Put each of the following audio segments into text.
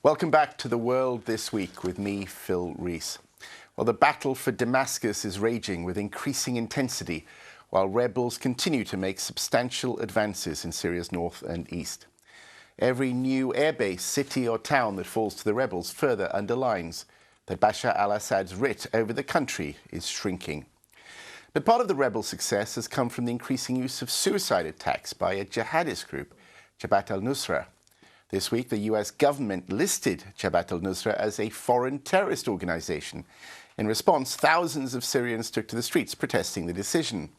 Welcome back to The World This Week with me, Phil Rees. Well, the battle for Damascus is raging with increasing intensity while rebels continue to make substantial advances in Syria's north and east. Every new airbase, city or town that falls to the rebels further underlines that Bashar al-Assad's writ over the country is shrinking. But part of the rebel success has come from the increasing use of suicide attacks by a jihadist group, Jabhat al-Nusra. This week, the US government listed Jabhat al-Nusra as a foreign terrorist organization. In response, thousands of Syrians took to the streets protesting the decision.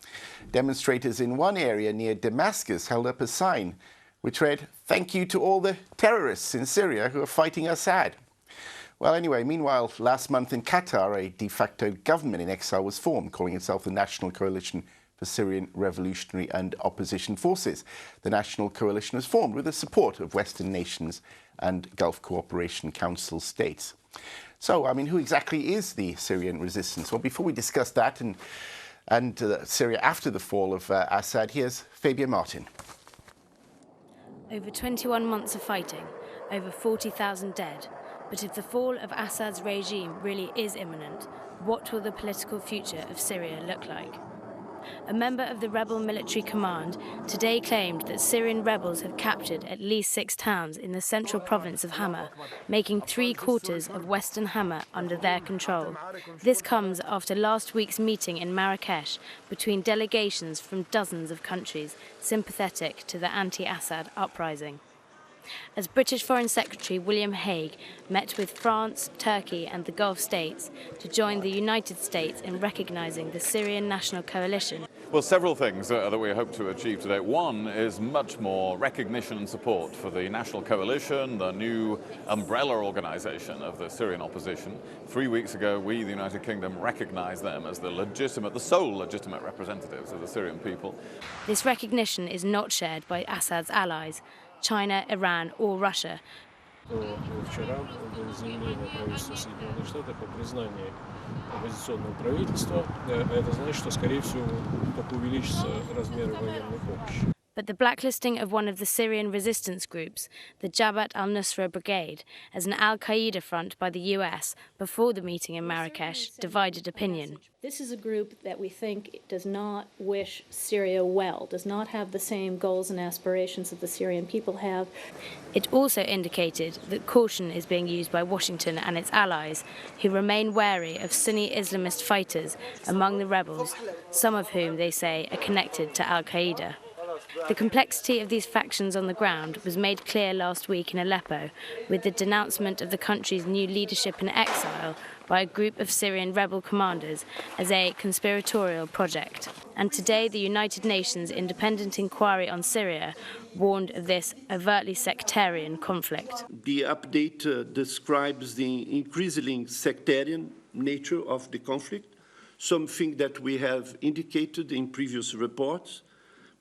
Demonstrators in one area near Damascus held up a sign which read, "Thank you to all the terrorists in Syria who are fighting Assad." Well, anyway, meanwhile, last month in Qatar, a de facto government in exile was formed, calling itself the National Coalition for Syrian Revolutionary and Opposition Forces. The National Coalition was formed with the support of Western nations and Gulf Cooperation Council states. So, who exactly is the Syrian resistance? Well, before we discuss that and Syria after the fall of Assad, here's Fabia Martin. Over 21 months of fighting, over 40,000 dead. But if the fall of Assad's regime really is imminent, what will the political future of Syria look like? A member of the rebel military command today claimed that Syrian rebels have captured at least 6 towns in the central province of Hama, making 3/4 of western Hama under their control. This comes after last week's meeting in Marrakesh between delegations from dozens of countries sympathetic to the anti-Assad uprising. As British Foreign Secretary William Hague met with France, Turkey and the Gulf states to join the United States in recognising the Syrian National Coalition. Well, several things that we hope to achieve today. One is much more recognition and support for the National Coalition, the new umbrella organisation of the Syrian opposition. 3 weeks ago, we, the United Kingdom, recognised them as the sole legitimate representatives of the Syrian people. This recognition is not shared by Assad's allies, China, Iran or Russia. Вчера было заявление правительства Соединенных Штатов о признании оппозиционного правительства. Это значит, что, скорее всего, только увеличится размеры военной помощи. But the blacklisting of one of the Syrian resistance groups, the Jabhat al-Nusra Brigade, as an al-Qaeda front by the US before the meeting in Marrakesh divided opinion. This is a group that we think does not wish Syria well, does not have the same goals and aspirations that the Syrian people have. It also indicated that caution is being used by Washington and its allies, who remain wary of Sunni Islamist fighters among the rebels, some of whom they say are connected to al-Qaeda. The complexity of these factions on the ground was made clear last week in Aleppo with the denouncement of the country's new leadership in exile by a group of Syrian rebel commanders as a conspiratorial project. And today the United Nations Independent Inquiry on Syria warned of this overtly sectarian conflict. The update describes the increasingly sectarian nature of the conflict, something that we have indicated in previous reports,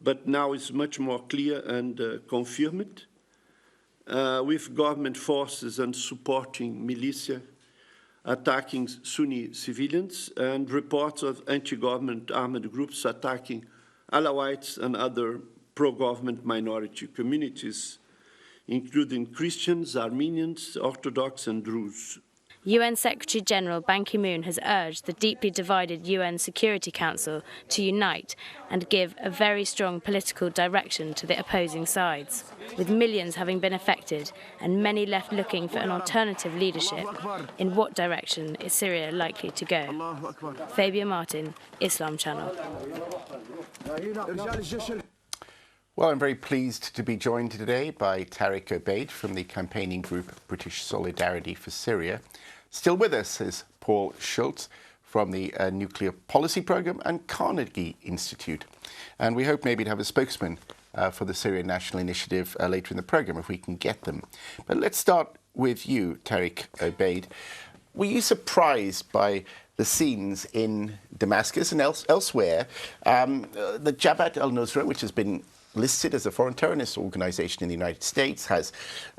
but now it's much more clear and confirmed, with government forces and supporting militia attacking Sunni civilians and reports of anti-government armed groups attacking Alawites and other pro-government minority communities, including Christians, Armenians, Orthodox and Druze. UN Secretary-General Ban Ki-moon has urged the deeply divided UN Security Council to unite and give a very strong political direction to the opposing sides. With millions having been affected and many left looking for an alternative leadership, in what direction is Syria likely to go? Fabia Martin, Islam Channel. Well, I'm very pleased to be joined today by Tariq Obeid from the campaigning group British Solidarity for Syria. Still with us is Paul Schulte from the Nuclear Policy Programme and Carnegie Institute. And we hope maybe to have a spokesman for the Syrian National Initiative later in the programme, if we can get them. But let's start with you, Tariq Obeid. Were you surprised by the scenes in Damascus and elsewhere? The Jabhat al-Nusra, which has been listed as a foreign terrorist organization in the United States, has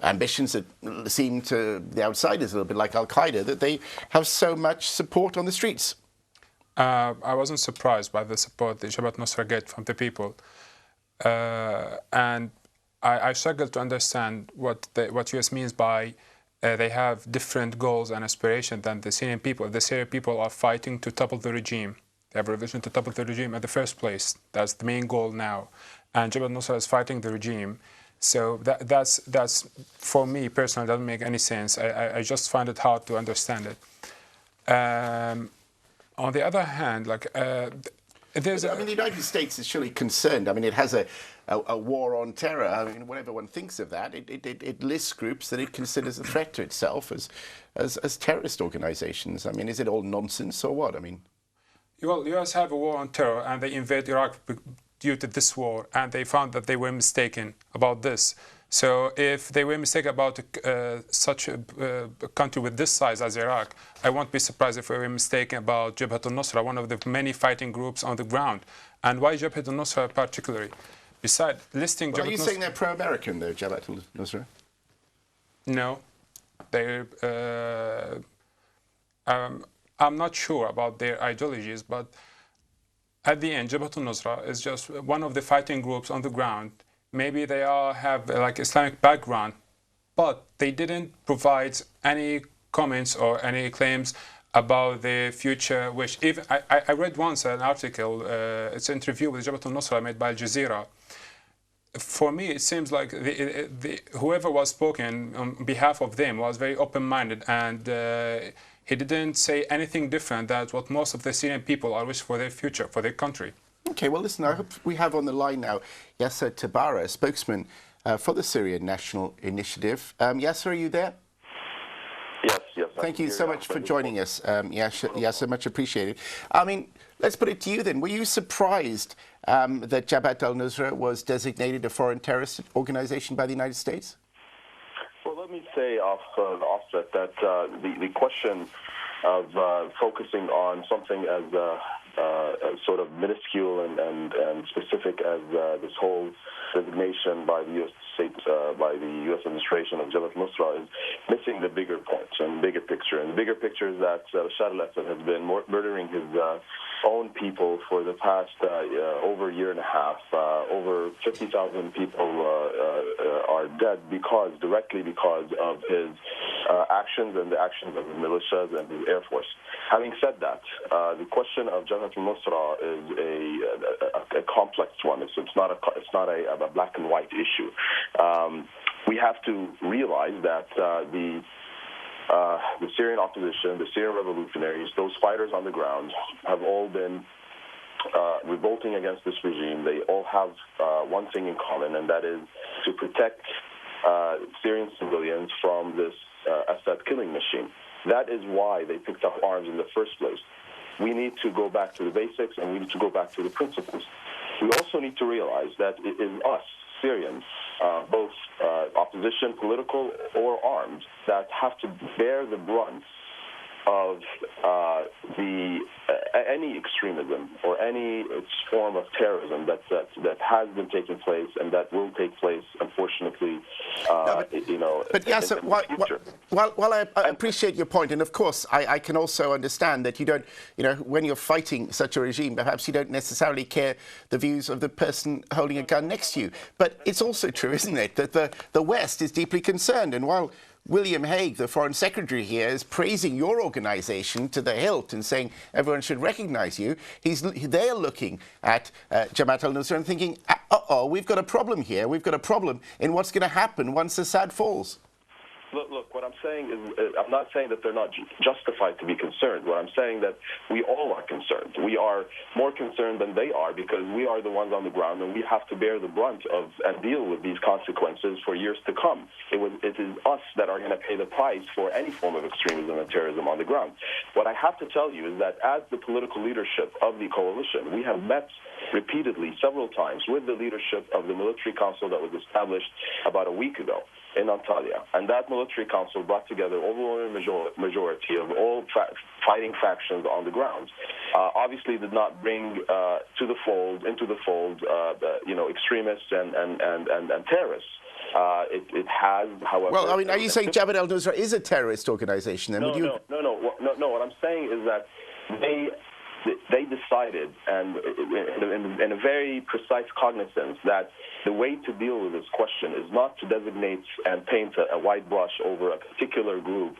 ambitions that seem to the outsiders a little bit like al-Qaeda, that they have so much support on the streets. I wasn't surprised by the support the Jabhat al-Nusra get from the people. And I struggle to understand what US means by they have different goals and aspirations than the Syrian people. The Syrian people are fighting to topple the regime. They have a vision to topple the regime in the first place. That's the main goal now. And Jabhat al-Nusra is fighting the regime. So that's for me personally, doesn't make any sense. I just find it hard to understand it. On the other hand, like there's I mean, the United States is surely concerned. I mean, it has a war on terror. I mean, whenever one thinks of that, it lists groups that it considers a threat to itself as terrorist organizations. I mean, is it all nonsense or what? I mean, well, the US have a war on terror, and they invade Iraq due to this war, and they found that they were mistaken about this. So if they were mistaken about such a country with this size as Iraq, I won't be surprised if they were mistaken about Jabhat al-Nusra, one of the many fighting groups on the ground. And why Jabhat al-Nusra particularly? Besides listing well, Jabhat are you al-Nusra... saying they're pro-American, though, Jabhat al-Nusra? No. They're... I'm not sure about their ideologies, but at the end, Jabhat al-Nusra is just one of the fighting groups on the ground. Maybe they all have like Islamic background, but they didn't provide any comments or any claims about their future wish. Even I read once an article, it's an interview with Jabhat al-Nusra made by Al Jazeera. For me, it seems like whoever was spoken on behalf of them was very open-minded, and he didn't say anything different than what most of the Syrian people are wishing for their future, for their country. Okay, well, listen, I hope we have on the line now Yaser Tabbara, a spokesman for the Syrian National Initiative. Yaser, are you there? Yes. Thank you so much for joining us, Yaser, much appreciated. I mean, let's put it to you then. Were you surprised that Jabhat al-Nusra was designated a foreign terrorist organization by the United States? Well, let me say off the offset that the question of focusing on something as sort of minuscule and specific as this whole designation by the U.S. by the U.S. administration of Jabhat al-Nusra is missing the bigger point and bigger picture. And the bigger picture is that Bashar al-Assad has been murdering his own people for the past over a year and a half. Over 50,000 people are dead directly because of his actions and the actions of his militias and his air force. Having said that, the question of Jabhat al-Nusra is a complex one. It's not a black and white issue. We have to realize that the Syrian opposition, the Syrian revolutionaries, those fighters on the ground have all been revolting against this regime. They all have one thing in common, and that is to protect Syrian civilians from this Assad killing machine. That is why they picked up arms in the first place. We need to go back to the basics, and we need to go back to the principles. We also need to realize that it is us, Syrians, both opposition, political or armed, that have to bear the brunt of any extremism or any form of terrorism that has been taking place and that will take place, unfortunately, But yes, while I appreciate your point, and of course I can also understand that you don't, when you're fighting such a regime, perhaps you don't necessarily care the views of the person holding a gun next to you. But it's also true, isn't it, that the West is deeply concerned, and while William Hague, the Foreign Secretary here, is praising your organization to the hilt and saying everyone should recognize you, they're looking at Jabhat al-Nusra and thinking, uh-oh, we've got a problem here. We've got a problem in what's going to happen once Assad falls. Look, what I'm saying is, I'm not saying that they're not justified to be concerned. What I'm saying that we all are concerned. We are more concerned than they are because we are the ones on the ground and we have to bear the brunt of and deal with these consequences for years to come. It is us that are going to pay the price for any form of extremism and terrorism on the ground. What I have to tell you is that as the political leadership of the coalition, we have met repeatedly several times with the leadership of the military council that was established about a week ago in Antalya. And that military council brought together overwhelming majority of all fighting factions on the ground. Obviously did not bring into the fold, extremists and terrorists. It has, however... Well, I mean, are you saying Jabhat al-Nusra is a terrorist organization? Then? No. What I'm saying is that they decided, and in a very precise cognizance, that the way to deal with this question is not to designate and paint a white brush over a particular group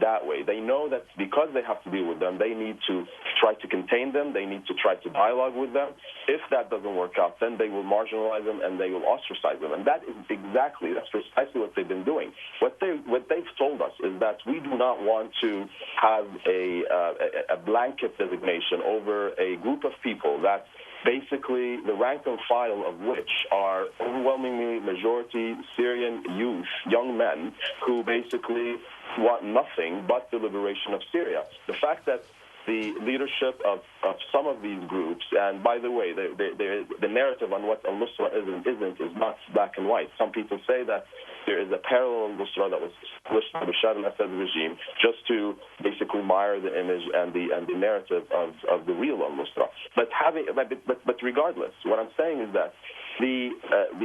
that way. They know that because they have to deal with them, they need to try to contain them, they need to try to dialogue with them. If that doesn't work out, then they will marginalize them and they will ostracize them. And that's precisely what they've been doing. What they've told us is that we do not want to have a blanket designation over a group of people that basically the rank and file of which are overwhelmingly majority Syrian youth, young men, who basically want nothing but the liberation of Syria. The fact that the leadership of some of these groups, and by the way, the narrative on what al-Nusra is and isn't is not black and white. Some people say that there is a parallel al-Nusra that was established by Bashar al-Assad regime just to basically mire the image and the narrative of the real al-Nusra. But regardless, what I'm saying is that the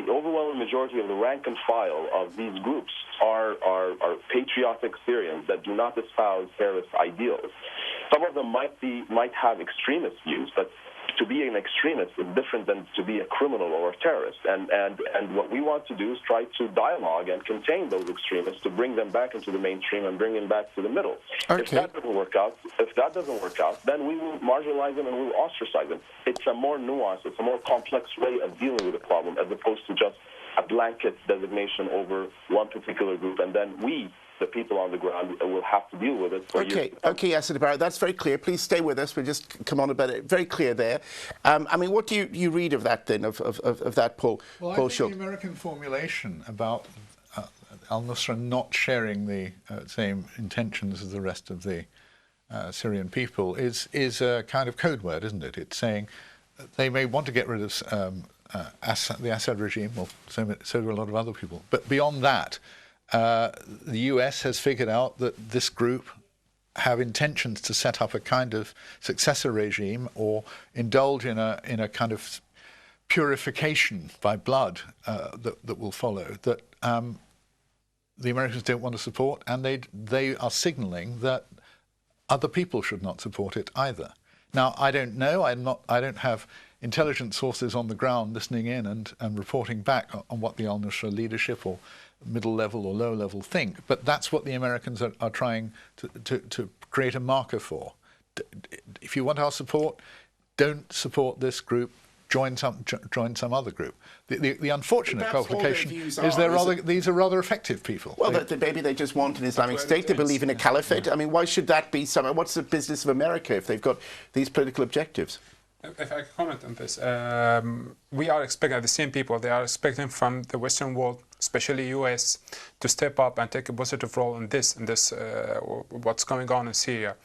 overwhelming majority of the rank and file of these groups are patriotic Syrians that do not espouse terrorist ideals. Some of them might have extremist views, but to be an extremist is different than to be a criminal or a terrorist. And what we want to do is try to dialogue and contain those extremists to bring them back into the mainstream and bring them back to the middle. Okay. If that doesn't work out, then we will marginalize them and we will ostracize them. It's a more nuanced, it's a more complex way of dealing with the problem as opposed to just a blanket designation over one particular group, and then we, the people on the ground, will have to deal with it for years. Okay, Yaser Tabbara, that's very clear. Please stay with us. We'll just come on about it. Very clear there. I mean, what do you read of that then, of that, Paul? Well, Paul I think Schulte? the American formulation about al-Nusra not sharing the same intentions as the rest of the Syrian people is a kind of code word, isn't it? It's saying they may want to get rid of the Assad regime, well, so do a lot of other people. But beyond that, the US has figured out that this group have intentions to set up a kind of successor regime or indulge in a kind of purification by blood that will follow, that the Americans don't want to support, and they are signaling that other people should not support it either. Now, I don't know. I don't have intelligence sources on the ground listening in and reporting back on what the al-Nusra leadership or middle level or low level think, but that's what the Americans are trying to create a marker for. If you want our support, don't support this group. Join some other group. The unfortunate qualification is these are rather effective people. Well, maybe they just want an Islamic State. They believe in a caliphate. I mean, why should that be something? What's the business of America if they've got these political objectives? If I comment on this, we are expecting, the same people, they are expecting from the Western world, especially US, to step up and take a positive role in this what's going on in Syria.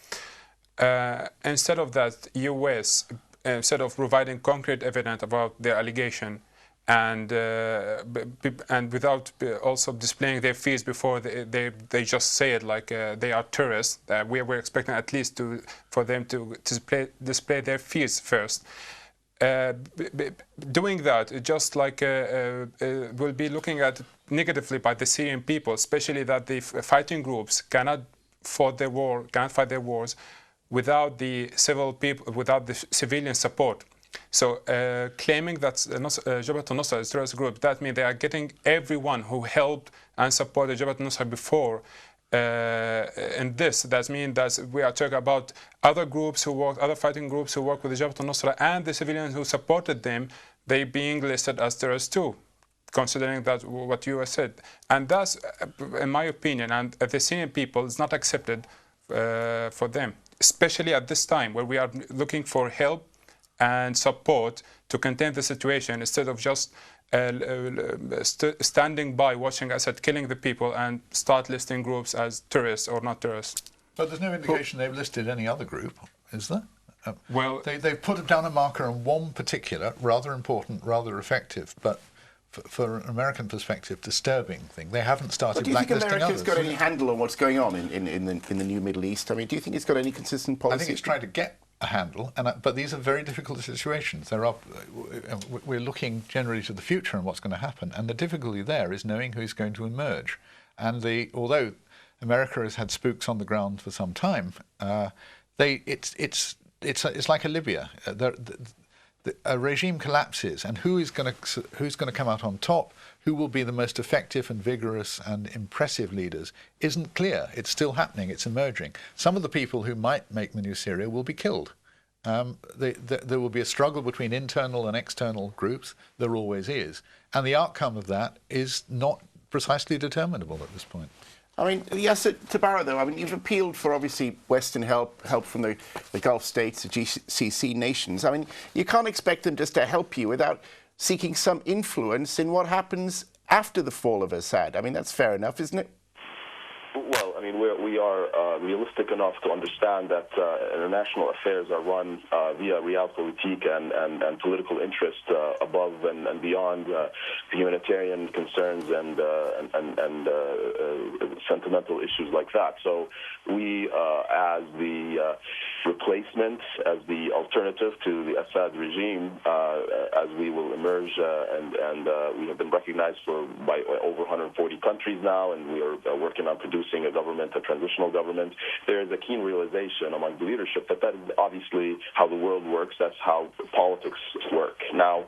Instead of that, US, instead of providing concrete evidence about their allegation and without also displaying their fears before they just say it like they are terrorists, we were expecting at least for them to display their fears first. Doing that, just like will be looking at negatively by the Syrian people, especially that the fighting groups cannot fight their wars without the civil people, without the civilian support. So claiming that Jabhat al-Nusra is a terrorist group, that means they are getting everyone who helped and supported Jabhat al-Nusra before. In this, that means that we are talking about other groups other fighting groups who work with Jabhat al-Nusra and the civilians who supported them, they being listed as terrorists too, considering that what you have said. And that's, in my opinion, and the Syrian people, is not accepted for them, especially at this time where we are looking for help and support to contain the situation instead of just standing by watching Assad killing the people and start listing groups as terrorists or not terrorists. But there's no indication they've listed any other group, is there? Well, they've put down a marker on one particular, rather important, rather effective, but for an American perspective, disturbing thing. They haven't started blacklisting others. Do you think America's got any handle on what's going on in the new Middle East? I mean, do you think it's got any consistent policy? I think it's trying to get a handle, but these are very difficult situations. We're looking generally to the future and what's going to happen, and the difficulty there is knowing who's going to emerge. And although America has had spooks on the ground for some time, it's it's like a Libya. A regime collapses, and who's going to come out on top, who will be the most effective and vigorous and impressive leaders, isn't clear. It's still happening. It's emerging. Some of the people who might make the new Syria will be killed. There will be a struggle between internal and external groups. There always is. And the outcome of that is not precisely determinable at this point. I mean, Yaser Tabbara, though, I mean, you've appealed for, obviously, Western help from the Gulf states, the GCC nations. I mean, you can't expect them just to help you without seeking some influence in what happens after the fall of Assad. I mean, that's fair enough, isn't it? Well, I mean, we are realistic enough to understand that international affairs are run via realpolitik and political interest above and beyond humanitarian concerns and sentimental issues like that. So we, as the replacement, as the alternative to the Assad regime, as we will emerge, and we have been recognized by over 140 countries now, and we are working on producing a government, a transitional government. There is a keen realization among the leadership that is obviously how the world works. That's how politics work. Now,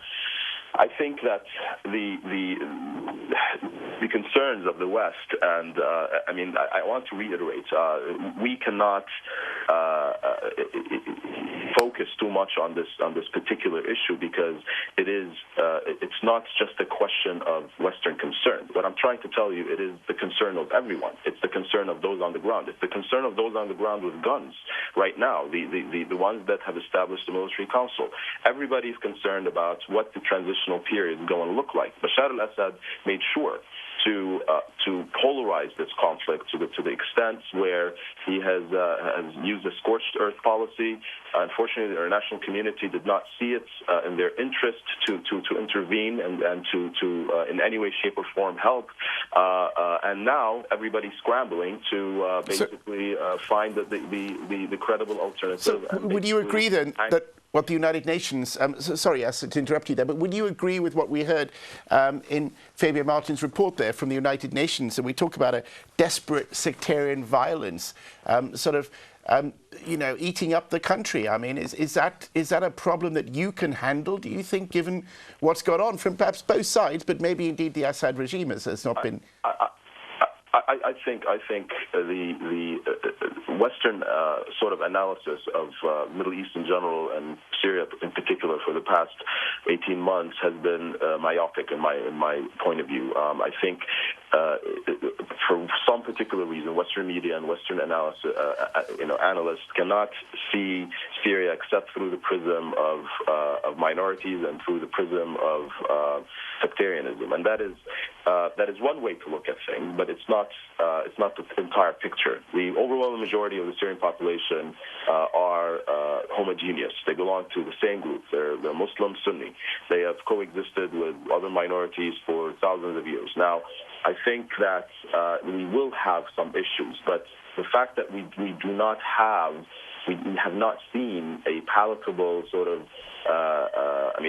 I think that the concerns of the West, and I mean, I want to reiterate, we cannot focus too much on this particular issue because it's not just a question of Western concern. What I'm trying to tell you, it is the concern of everyone. It's the concern of those on the ground. It's the concern of those on the ground with guns right now. The ones that have established the military council. Everybody is concerned about what the transitional period is going to look like. Bashar al-Assad made sure to polarize this conflict to the extent where he has used a scorched earth policy. Unfortunately, the international community did not see it in their interest to intervene and to in any way, shape, or form help. And now everybody's scrambling to basically find the credible alternative. So would you agree then that what the United Nations, sorry, Yaser, to interrupt you there, but would you agree with what we heard in Fabien Martin's report there from the United Nations? And we talk about a desperate sectarian violence, eating up the country. I mean, is that a problem that you can handle, do you think, given what's gone on from perhaps both sides, but maybe indeed the Assad regime has not been... I think the Western sort of analysis of Middle East in general and Syria in particular for the past 18 months has been myopic in my point of view. I think for some particular reason, Western media and Western analysts cannot see Syria except through the prism of minorities and through the prism of sectarianism, and that is one way to look at things, but it's not the entire picture. The overwhelming majority of the Syrian population are homogeneous. They belong to the same group. They're Muslim, Sunni. They have coexisted with other minorities for thousands of years. Now, I think that we will have some issues, but the fact that we have not seen a palatable sort of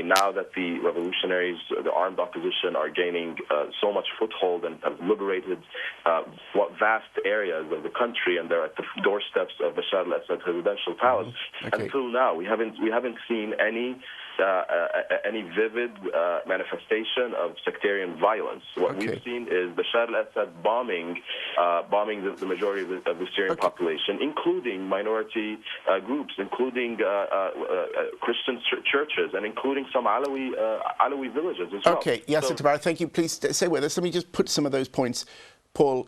now that the revolutionaries, the armed opposition, are gaining so much foothold and have liberated vast areas of the country, and they're at the doorsteps of Bashar al-Assad's residential palace. Okay. Until now, we haven't seen any vivid manifestation of sectarian violence. What we've seen is Bashar al-Assad bombing the majority of the Syrian population, including minority groups, including Christian churches, and including some Alawi villages as well. Okay, Yaser Tabbara, thank you. Please stay with us. Let me just put some of those points. Paul,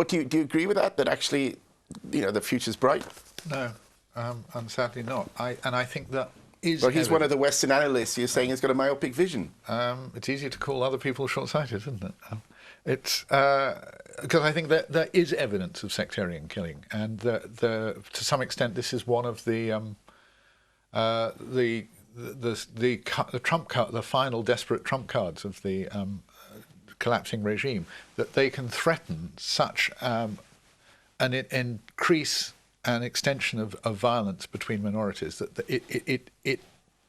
do you agree with that actually, the future's bright? No, and sadly not. I think that is... Well, he's one of the Western analysts. You're saying he's got a myopic vision. It's easy to call other people short-sighted, isn't it? It's because I think that there is evidence of sectarian killing, and to some extent this is one of the trump card, the final desperate trump cards of the collapsing regime, that they can threaten such an increase and extension of violence between minorities that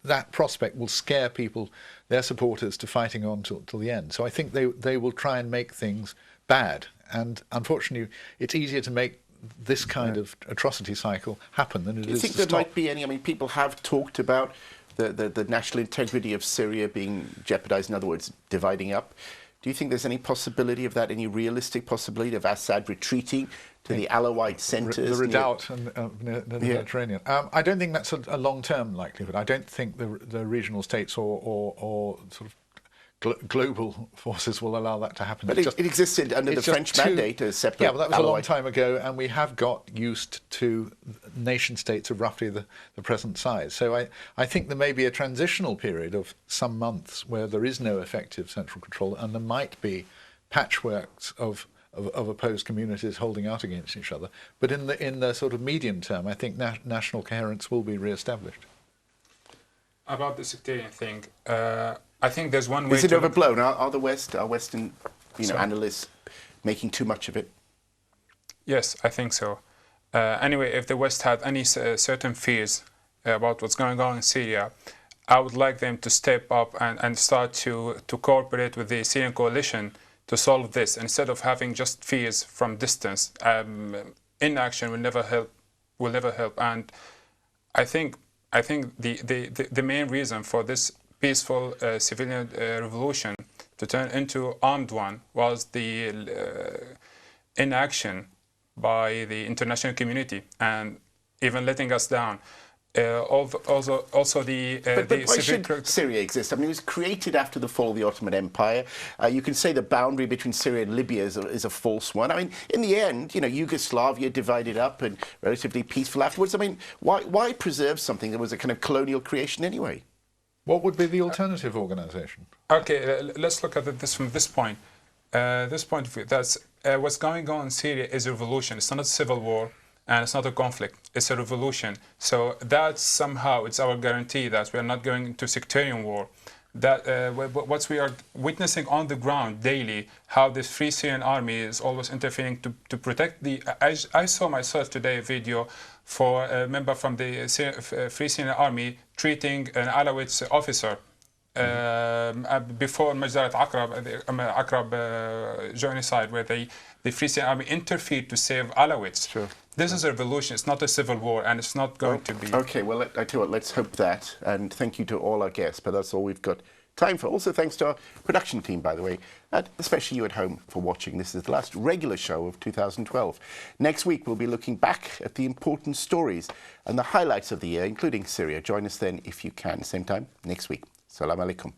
that prospect will scare people, their supporters, to fighting on till the end. So I think they will try and make things bad, and unfortunately it's easier to make this kind of atrocity cycle happen than it is to stop. Do you think there might be any, I mean, people have talked about the national integrity of Syria being jeopardized, in other words, dividing up. Do you think there's any possibility of that, any realistic possibility of Assad retreating to the Alawite centres? The redoubt near the Mediterranean. I don't think that's a long-term likelihood. I don't think the regional states or sort of global forces will allow that to happen. But it existed under the French mandate as separate. Yeah, but that was Alawite. a long time ago, and we have got used to nation states of roughly the present size. So I think there may be a transitional period of some months where there is no effective central control, and there might be patchworks of opposed communities holding out against each other. But in the sort of medium term, I think national coherence will be re-established. About the sectarian thing, I think there's one way. Is it overblown? Are Western analysts making too much of it? Yes, I think so. Anyway, if the West had any certain fears about what's going on in Syria, I would like them to step up and start to cooperate with the Syrian coalition to solve this, instead of having just fears from distance. Inaction will never help. And I think the main reason for this peaceful civilian revolution to turn into armed one was the inaction by the international community and even letting us down. Also the but why should Syria exist? I mean, it was created after the fall of the Ottoman Empire. You can say the boundary between Syria and Libya is a false one. I mean, in the end, Yugoslavia divided up and relatively peaceful afterwards. I mean, why preserve something that was a kind of colonial creation anyway? What would be the alternative organisation? Okay, let's look at this from this point. This point of view, that's what's going on in Syria is a revolution. It's not a civil war, and it's not a conflict. It's a revolution. So that somehow it's our guarantee that we are not going into sectarian war. That what we are witnessing on the ground daily, how this Free Syrian Army is always interfering to protect the. I saw myself today a video for a member from the Free Syrian Army treating an Alawite officer before Majzarat Aqrab genocide, where the Free Syrian Army interfered to save Alawites. Sure. This is a revolution. It's not a civil war, and it's not going to be. Okay, well, I tell you what, let's hope that. And thank you to all our guests, but that's all we've got time for. Also, thanks to our production team, by the way, and especially you at home for watching. This is the last regular show of 2012. Next week, we'll be looking back at the important stories and the highlights of the year, including Syria. Join us then if you can. Same time next week. Salam alaikum.